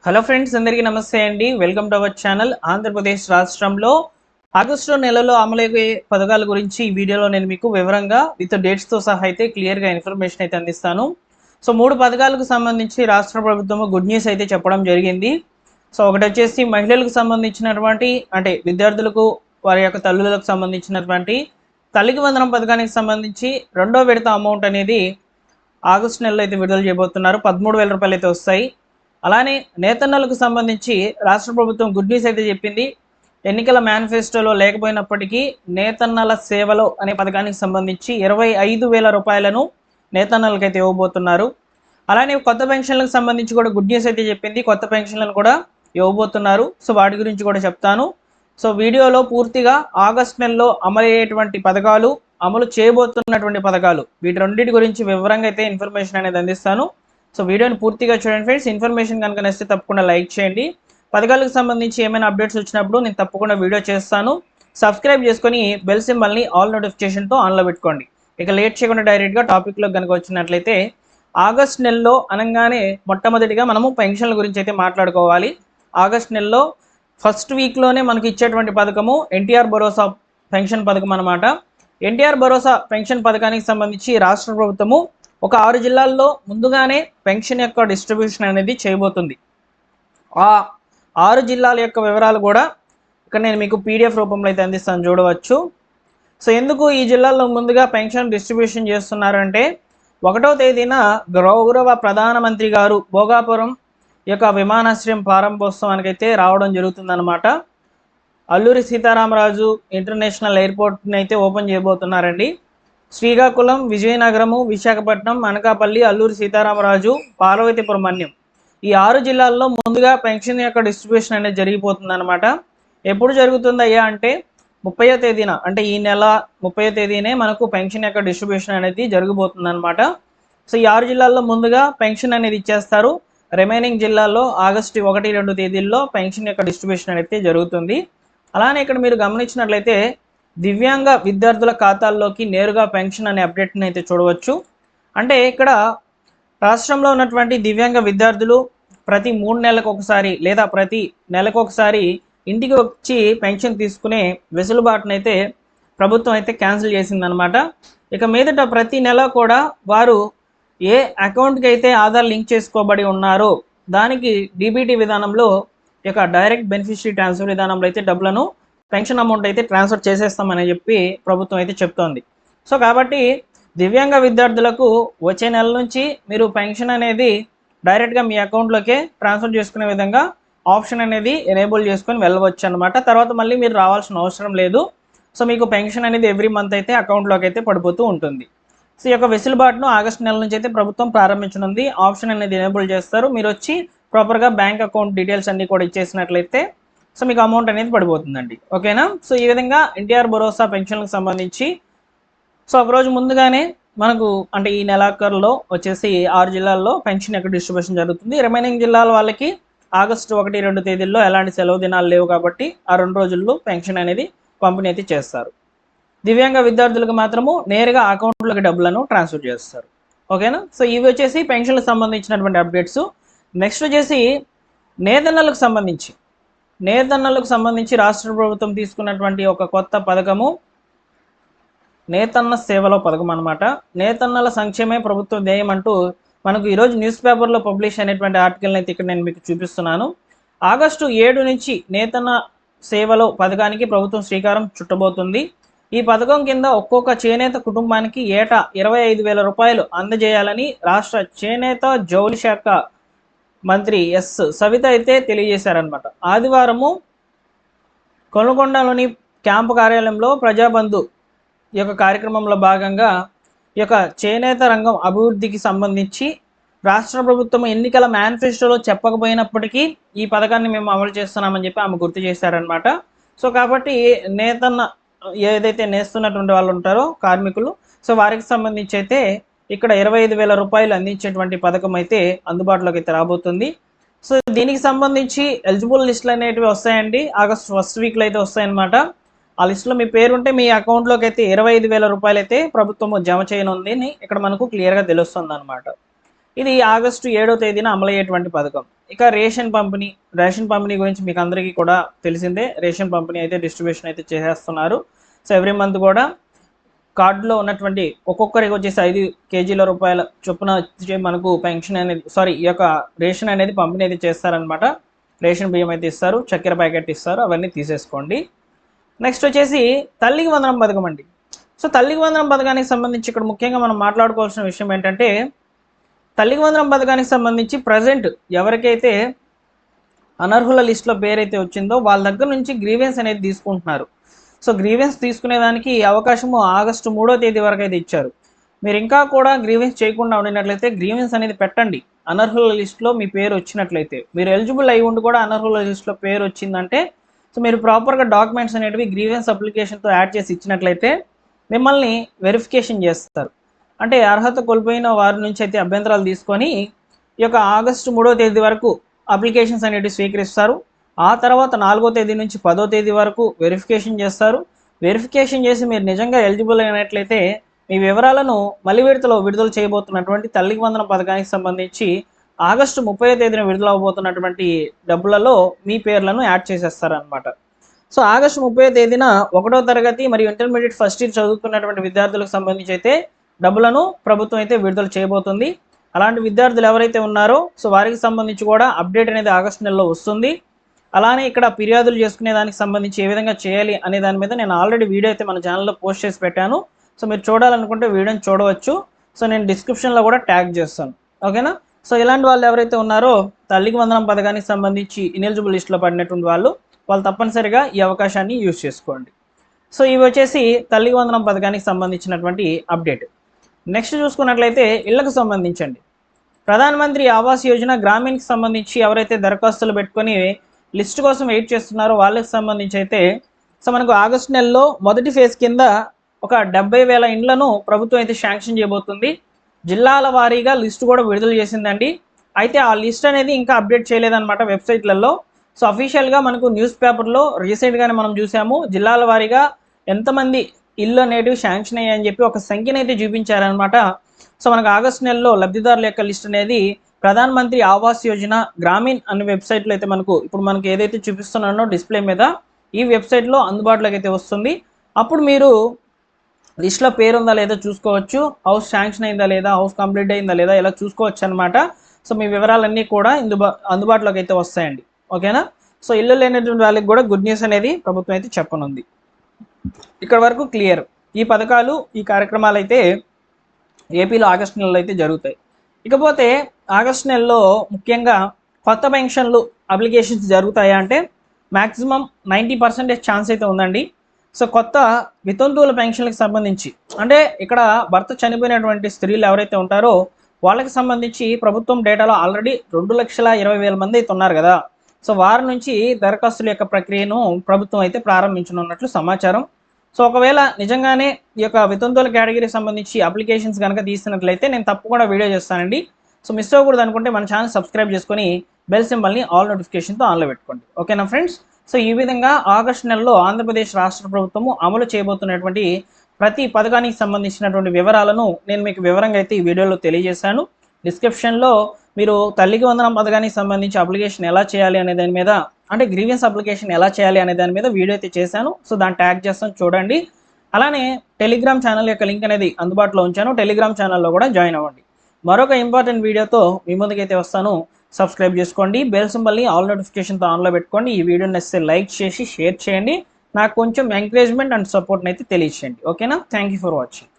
Hello friends, అందరికీ నమస్తే అండి. Welcome to our channel. Andhra Pradesh రాష్ట్రంలో ఆగస్టు నెలలో అమలయ్యే పథకాల గురించి ఈ వీడియోలో నేను మీకు వివరంగా విత్ డేట్స్తో సహా అయితే క్లియర్గా ఇన్ఫర్మేషన్ అయితే అందిస్తాను. సో 3 పథకాలకు సంబంధించి రాష్ట్ర ప్రభుత్వం గుడ్ న్యూస్ అయితే చెప్పడం జరిగింది. సో ఒకటి వచ్చేసి మహిళలకు సంబంధించినటువంటి అంటే విద్యార్థులకు వారి యొక్క తల్లులకు సంబంధించినటువంటి తల్లికి వందనం పథకానికి సంబంధించి రెండో విడత అమౌంట్ అనేది ఆగస్టు నెలలో అయితే విడుదల చేయబోతున్నారు. 13,000 రూపాయలు అయితే వస్తాయి. అలానే నేతన్నలకు సంబంధించి రాష్ట్ర ప్రభుత్వం గుడ్ న్యూస్ అయితే చెప్పింది. ఎన్నికల మేనిఫెస్టోలో లేకపోయినప్పటికీ నేతన్నల సేవలో అనే పథకానికి సంబంధించి 25,000 రూపాయలను నేతన్నలకు అయితే ఇవ్వబోతున్నారు. అలానే కొత్త పెన్షన్లకు సంబంధించి కూడా గుడ్ న్యూస్ అయితే చెప్పింది. కొత్త పెన్షన్లను కూడా ఇవ్వబోతున్నారు. సో వాటి గురించి కూడా చెప్తాను. సో వీడియోలో పూర్తిగా ఆగస్ట్ నెలలో అమలయ్యేటువంటి పథకాలు, అమలు చేయబోతున్నటువంటి పథకాలు, వీటి రెండింటి గురించి వివరంగా అయితే ఇన్ఫర్మేషన్ అనేది అందిస్తాను. సో వీడియోని పూర్తిగా చూడండి ఫ్రెండ్స్. ఇన్ఫర్మేషన్ కనుక నచ్చితే తప్పకుండా లైక్ చేయండి. పథకాలకు సంబంధించి ఏమైనా అప్డేట్స్ వచ్చినప్పుడు నేను తప్పకుండా వీడియో చేస్తాను. సబ్స్క్రైబ్ చేసుకొని బెల్ సింబల్ని ఆల్ నోటిఫికేషన్తో ఆన్లో పెట్టుకోండి. ఇక లేట్ చేయకుండా డైరెక్ట్గా టాపిక్లో కనుక వచ్చినట్లయితే ఆగస్ట్ నెలలో అనగానే మొట్టమొదటిగా మనము పెన్షన్ల గురించి అయితే మాట్లాడుకోవాలి. ఆగస్ట్ నెలలో ఫస్ట్ వీక్లోనే మనకి ఇచ్చేటువంటి పథకము ఎన్టీఆర్ భరోసా పెన్షన్ పథకం అనమాట. ఎన్టీఆర్ భరోసా పెన్షన్ పథకానికి సంబంధించి రాష్ట్ర ప్రభుత్వము ఒక 6 జిల్లాల్లో ముందుగానే పెన్షన్ యొక్క డిస్ట్రిబ్యూషన్ అనేది చేయబోతుంది. ఆ 6 జిల్లాల యొక్క వివరాలు కూడా ఇక్కడ నేను మీకు పీడిఎఫ్ రూపంలో అయితే అందిస్తాను, చూడవచ్చు. సో ఎందుకు ఈ జిల్లాల్లో ముందుగా పెన్షన్ డిస్ట్రిబ్యూషన్ చేస్తున్నారంటే 1వ తేదీన గౌరవ ప్రధానమంత్రి గారు భోగాపురం యొక్క విమానాశ్రయం ప్రారంభోత్సవానికి అయితే రావడం జరుగుతుందన్నమాట. అల్లూరి సీతారామరాజు ఇంటర్నేషనల్ ఎయిర్పోర్ట్ని అయితే ఓపెన్ చేయబోతున్నారండి. శ్రీకాకుళం, విజయనగరము, విశాఖపట్నం, అనకాపల్లి, అల్లూరి సీతారామరాజు, పార్వతీపురం మన్యం ఈ 6 జిల్లాల్లో ముందుగా పెన్షన్ యొక్క డిస్ట్రిబ్యూషన్ అనేది జరిగిపోతుంది అనమాట. ఎప్పుడు జరుగుతుందయ్యా అంటే 30వ తేదీన, అంటే ఈ నెల 30వ తేదీనే మనకు పెన్షన్ యొక్క డిస్ట్రిబ్యూషన్ అనేది జరగబోతుంది అనమాట. సో ఈ 6 జిల్లాల్లో ముందుగా పెన్షన్ అనేది ఇచ్చేస్తారు. రిమైనింగ్ జిల్లాల్లో ఆగస్టు 1, 2 తేదీల్లో పెన్షన్ యొక్క డిస్ట్రిబ్యూషన్ అయితే జరుగుతుంది. అలానే ఇక్కడ మీరు గమనించినట్లయితే దివ్యాంగ విద్యార్థుల ఖాతాల్లోకి నేరుగా పెన్షన్ అనే అప్డేట్ని అయితే చూడవచ్చు. అంటే ఇక్కడ రాష్ట్రంలో ఉన్నటువంటి దివ్యాంగ విద్యార్థులు ప్రతి 3 నెలలకు ఒకసారి లేదా ప్రతి నెలకు ఒకసారి ఇంటికి వచ్చి పెన్షన్ తీసుకునే వెసులుబాటునైతే ప్రభుత్వం అయితే క్యాన్సిల్ చేసిందనమాట. ఇక మీదట ప్రతి నెల కూడా వారు ఏ అకౌంట్కి అయితే ఆధార్ లింక్ చేసుకోబడి ఉన్నారో దానికి డీబీటీ విధానంలో ఇక డైరెక్ట్ బెనిఫిషరీ ట్రాన్స్ఫర్ విధానంలో అయితే డబ్బులను పెన్షన్ అమౌంట్ అయితే ట్రాన్స్ఫర్ చేసేస్తామని చెప్పి ప్రభుత్వం అయితే చెప్తోంది. సో కాబట్టి దివ్యాంగ విద్యార్థులకు వచ్చే నెల నుంచి మీరు పెన్షన్ అనేది డైరెక్ట్గా మీ అకౌంట్లోకే ట్రాన్స్ఫర్ చేసుకునే విధంగా ఆప్షన్ అనేది ఎనేబుల్ చేసుకొని వెళ్ళవచ్చు అనమాట. తర్వాత మళ్ళీ మీరు రావాల్సిన అవసరం లేదు. సో మీకు పెన్షన్ అనేది ఎవ్రీ మంత్ అయితే అకౌంట్లోకి అయితే పడిపోతూ ఉంటుంది. సో ఈ యొక్క వెసులుబాటును ఆగస్టు నెల నుంచి అయితే ప్రభుత్వం ప్రారంభించనుంది. ఆప్షన్ అనేది ఎనేబుల్ చేస్తారు. మీరు వచ్చి ప్రాపర్గా బ్యాంక్ అకౌంట్ డీటెయిల్స్ అన్నీ కూడా ఇచ్చేసినట్లయితే సో మీకు అమౌంట్ అనేది పడిపోతుందండి. ఓకేనా? సో ఈ విధంగా ఎన్టీఆర్ భరోసా పెన్షన్లకు సంబంధించి సో ఒకరోజు ముందుగానే మనకు అంటే ఈ నెలాఖరులో వచ్చేసి 6 జిల్లాల్లో పెన్షన్ యొక్క డిస్ట్రిబ్యూషన్ జరుగుతుంది. రిమైనింగ్ జిల్లాల వాళ్ళకి ఆగస్టు 1, 2 తేదీల్లో ఎలాంటి సెలవు దినాలు లేవు కాబట్టి ఆ 2 రోజుల్లో పెన్షన్ అనేది పంపిణీ అయితే చేస్తారు. దివ్యాంగ విద్యార్థులకు మాత్రము నేరుగా అకౌంట్లోకి డబ్బులను ట్రాన్స్ఫర్ చేస్తారు. ఓకేనా? సో ఇవి వచ్చేసి పెన్షన్లకు సంబంధించినటువంటి అప్డేట్స్. నెక్స్ట్ వచ్చేసి నేతన్నలకు సంబంధించి రాష్ట్ర ప్రభుత్వం తీసుకున్నటువంటి ఒక కొత్త పథకము నేతన్న సేవలో పథకం అనమాట. నేతన్నల సంక్షేమే ప్రభుత్వ ధ్యేయం అంటూ మనకు ఈరోజు న్యూస్ పేపర్లో పబ్లిష్ అయినటువంటి ఆర్టికల్ని అయితే ఇక్కడ నేను మీకు చూపిస్తున్నాను. ఆగస్టు 7 నుంచి నేతన్న సేవలో పథకానికి ప్రభుత్వం శ్రీకారం చుట్టబోతుంది. ఈ పథకం కింద ఒక్కొక్క చేనేత కుటుంబానికి ఏటా 25,000 రూపాయలు అందజేయాలని రాష్ట్ర చేనేత జౌళి శాఖ మంత్రి ఎస్ సవిత అయితే తెలియజేశారనమాట. ఆదివారము కొనకొండలోని క్యాంపు కార్యాలయంలో ప్రజాబంధు ఈ యొక్క కార్యక్రమంలో భాగంగా ఈ యొక్క చేనేత రంగం అభివృద్ధికి సంబంధించి రాష్ట్ర ప్రభుత్వం ఎన్నికల మేనిఫెస్టోలో చెప్పకపోయినప్పటికీ ఈ పథకాన్ని మేము అమలు చేస్తున్నామని చెప్పి ఆమె గుర్తు చేశారనమాట. సో కాబట్టి నేతన్న ఏదైతే నేస్తున్నటువంటి వాళ్ళు ఉంటారో కార్మికులు, సో వారికి సంబంధించి అయితే ఇక్కడ 25,000 రూపాయలు అందించేటువంటి పథకం అయితే అందుబాటులోకి అయితే రాబోతుంది. సో దీనికి సంబంధించి ఎలిజిబుల్ లిస్టులు అనేటివి వస్తాయండి. ఆగస్ట్ 1 వీక్లో అయితే వస్తాయన్నమాట. ఆ లిస్టులో మీ పేరు ఉంటే మీ అకౌంట్లోకి అయితే 25,000 రూపాయలు అయితే ప్రభుత్వం జమ చేయనుంది అని ఇక్కడ మనకు క్లియర్గా తెలుస్తుంది అనమాట. ఇది ఆగస్టు 7వ తేదీన అమలయ్యేటువంటి పథకం. ఇక రేషన్ పంపిణీ గురించి మీకు అందరికీ కూడా తెలిసిందే. రేషన్ పంపిణీ అయితే డిస్ట్రిబ్యూషన్ అయితే చేసేస్తున్నారు. సో ఎవ్రీ మంత్ కూడా కార్డులో ఉన్నటువంటి ఒక్కొక్కరికి వచ్చేసి 5 కేజీల రూపాయల చొప్పున మనకు పెన్షన్ అనేది ఈ యొక్క రేషన్ అనేది పంపిణీ అయితే చేస్తారనమాట. రేషన్ బియ్యం అయితే ఇస్తారు, చక్కెర ప్యాకెట్ ఇస్తారు, అవన్నీ తీసేసుకోండి. నెక్స్ట్ వచ్చేసి తల్లికి వందనం పథకం అండి. సో తల్లికి వందనం పథకానికి సంబంధించి ఇక్కడ ముఖ్యంగా మనం మాట్లాడుకోవాల్సిన విషయం ఏంటంటే, తల్లికి వందనం పథకానికి సంబంధించి ప్రజెంట్ ఎవరికైతే అనర్హుల లిస్టులో పేరైతే వచ్చిందో వాళ్ళ దగ్గర నుంచి గ్రీవెన్స్ అనేది తీసుకుంటున్నారు. సో గ్రీవెన్స్ తీసుకునేదానికి అవకాశము ఆగస్టు 3వ తేదీ వరకు అయితే ఇచ్చారు. మీరు ఇంకా కూడా గ్రీవెన్స్ చేయకుండా ఉండినట్లయితే గ్రీవెన్స్ అనేది పెట్టండి. అనర్హుల లిస్టులో మీ పేరు వచ్చినట్లయితే, మీరు ఎలిజిబుల్ అయి ఉండి కూడా అనర్హుల లిస్టులో పేరు వచ్చిందంటే, సో మీరు ప్రాపర్గా డాక్యుమెంట్స్ అనేటివి గ్రీవెన్స్ అప్లికేషన్తో యాడ్ చేసి ఇచ్చినట్లయితే మిమ్మల్ని వెరిఫికేషన్ చేస్తారు. అంటే అర్హత కోల్పోయిన వారి నుంచి అయితే అభ్యంతరాలు తీసుకొని ఈ యొక్క ఆగస్టు 3వ తేదీ వరకు అప్లికేషన్స్ అనేటివి స్వీకరిస్తారు. ఆ తర్వాత 4వ తేదీ నుంచి 10వ తేదీ వరకు వెరిఫికేషన్ చేస్తారు. వెరిఫికేషన్ చేసి మీరు నిజంగా ఎలిజిబుల్ అయినట్లయితే మీ వివరాలను మళ్ళీ విడుదల చేయబోతున్నటువంటి తల్లికి వందనం పథకానికి సంబంధించి ఆగస్టు 30వ తేదీన విడుదల అవబోతున్నటువంటి డబ్బులలో మీ పేర్లను యాడ్ చేసేస్తారనమాట. సో ఆగస్టు 30వ తేదీన 1వ తరగతి మరియు ఇంటర్మీడియట్ ఫస్ట్ ఇయర్ చదువుతున్నటువంటి విద్యార్థులకు సంబంధించి అయితే డబ్బులను ప్రభుత్వం అయితే విడుదల చేయబోతుంది. అలాంటి విద్యార్థులు ఎవరైతే ఉన్నారో సో వారికి సంబంధించి కూడా అప్డేట్ అనేది ఆగస్టు నెలలో వస్తుంది. అలానే ఇక్కడ ఫిర్యాదులు చేసుకునే దానికి సంబంధించి ఏ విధంగా చేయాలి అనే దాని మీద నేను ఆల్రెడీ వీడియో అయితే మన ఛానల్లో పోస్ట్ చేసి పెట్టాను. సో మీరు చూడాలనుకుంటే వీడియోని చూడవచ్చు. సో నేను డిస్క్రిప్షన్లో కూడా ట్యాగ్ చేస్తాను, ఓకేనా. సో ఇలాంటి వాళ్ళు ఎవరైతే ఉన్నారో తల్లికి వందనం పథకానికి సంబంధించి ఇనెలిజిబుల్ లిస్టులో పడినటువంటి వాళ్ళు తప్పనిసరిగా ఈ అవకాశాన్ని యూజ్ చేసుకోండి. సో ఇవి వచ్చేసి తల్లికి వందనం పథకానికి సంబంధించినటువంటి అప్డేట్. నెక్స్ట్ చూసుకున్నట్లయితే ఇళ్లకు సంబంధించండి. ప్రధానమంత్రి ఆవాస్ యోజన గ్రామీణ్కి సంబంధించి ఎవరైతే దరఖాస్తులు పెట్టుకొని లిస్ట్ కోసం వెయిట్ చేస్తున్నారో వాళ్ళకి సంబంధించి అయితే సో మనకు ఆగస్టు నెలలో మొదటి ఫేజ్ కింద ఒక 70,000 ఇండ్లను ప్రభుత్వం అయితే శాంక్షన్ చేయబోతుంది. జిల్లాల వారీగా లిస్టు కూడా విడుదల చేసిందండి. అయితే ఆ లిస్ట్ అనేది ఇంకా అప్డేట్ చేయలేదన్నమాట వెబ్సైట్లలో. సో అఫీషియల్గా మనకు న్యూస్ పేపర్లో రీసెంట్గానే మనం చూసాము జిల్లాల వారీగా ఎంతమంది ఇల్లు అనేటివి శాంక్షన్ అయ్యాయని చెప్పి ఒక సంఖ్యను అయితే చూపించారనమాట. సో మనకు ఆగస్టు నెలలో లబ్ధిదారుల యొక్క లిస్ట్ అనేది ప్రధానమంత్రి ఆవాస్ యోజన గ్రామీణ్ అనే వెబ్సైట్లో అయితే మనకు ఏదైతే చూపిస్తున్నానో డిస్ప్లే మీద ఈ వెబ్సైట్లో అందుబాటులోకి అయితే వస్తుంది. అప్పుడు మీరు లిస్ట్లో పేరు ఉందా లేదా చూసుకోవచ్చు, హౌస్ శాంక్షన్ అయిందా లేదా, హౌస్ కంప్లీట్ అయిందా లేదా ఇలా చూసుకోవచ్చు అనమాట. సో మీ వివరాలన్నీ కూడా అందుబాటులోకి అయితే వస్తాయండి, ఓకేనా. సో ఇల్లు లేనటువంటి వాళ్ళకి కూడా గుడ్ న్యూస్ అనేది ప్రభుత్వం అయితే చెప్పనుంది. ఇక్కడ వరకు క్లియర్. ఈ పథకాలు ఈ కార్యక్రమాలు అయితే ఏపీలో ఆగస్టు నెలలో అయితే జరుగుతాయి. ఇకపోతే ఆగస్టు నెలలో ముఖ్యంగా కొత్త పెన్షన్లు అప్లికేషన్స్ జరుగుతాయా అంటే మ్యాక్సిమం 90% ఛాన్స్ అయితే ఉందండి. సో కొత్త వితంతువుల పెన్షన్లకు సంబంధించి అంటే ఇక్కడ భర్త చనిపోయినటువంటి స్త్రీలు ఎవరైతే ఉంటారో వాళ్ళకి సంబంధించి ప్రభుత్వం డేటాలో ఆల్రెడీ 2,20,000 మంది అయితే ఉన్నారు కదా. సో వారి నుంచి దరఖాస్తుల యొక్క ప్రక్రియను ప్రభుత్వం అయితే ప్రారంభించనున్నట్లు సమాచారం. సో ఒకవేళ నిజంగానే ఈ యొక్క వితంతువుల కేటగిరీకి సంబంధించి అప్లికేషన్స్ కనుక తీసినట్లయితే నేను తప్పకుండా వీడియో చేస్తానండి. సో మిస్ అవ్వకూడదు అనుకుంటే మన ఛానల్ సబ్స్క్రైబ్ చేసుకొని బెల్ సింబల్ని ఆల్ నోటిఫికేషన్తో ఆన్లో పెట్టుకోండి, ఓకేనా ఫ్రెండ్స్. సో ఈ విధంగా ఆగస్టు నెలలో ఆంధ్రప్రదేశ్ రాష్ట్ర ప్రభుత్వము అమలు చేయబోతున్నటువంటి ప్రతి పథకానికి సంబంధించినటువంటి వివరాలను నేను మీకు వివరంగా అయితే ఈ వీడియోలో తెలియజేశాను. డిస్క్రిప్షన్లో మీరు తల్లికి వందనం పథకానికి సంబంధించి అప్లికేషన్ ఎలా చేయాలి అనే దాని మీద, అంటే గ్రీవెన్స్ అప్లికేషన్ ఎలా చేయాలి అనే దాని మీద వీడియో అయితే చేశాను. సో దాన్ని ట్యాగ్ చేస్తాను, చూడండి. అలానే టెలిగ్రామ్ ఛానల్ యొక్క లింక్ అనేది అందుబాటులో ఉంచాను, టెలిగ్రామ్ ఛానల్లో కూడా జాయిన్ అవ్వండి. మరొక ఇంపార్టెంట్ వీడియోతో మీ ముందుకైతే వస్తాను. సబ్స్క్రైబ్ చేసుకోండి, బెల్ సింబల్ని ఆల్ నోటిఫికేషన్తో ఆన్లో పెట్టుకోండి. ఈ వీడియోని నచ్చితే లైక్ చేసి షేర్ చేయండి. నాకు కొంచెం ఎంకరేజ్మెంట్ అండ్ సపోర్ట్ని అయితే తెలియచేయండి, ఓకేనా. Thank you for watching.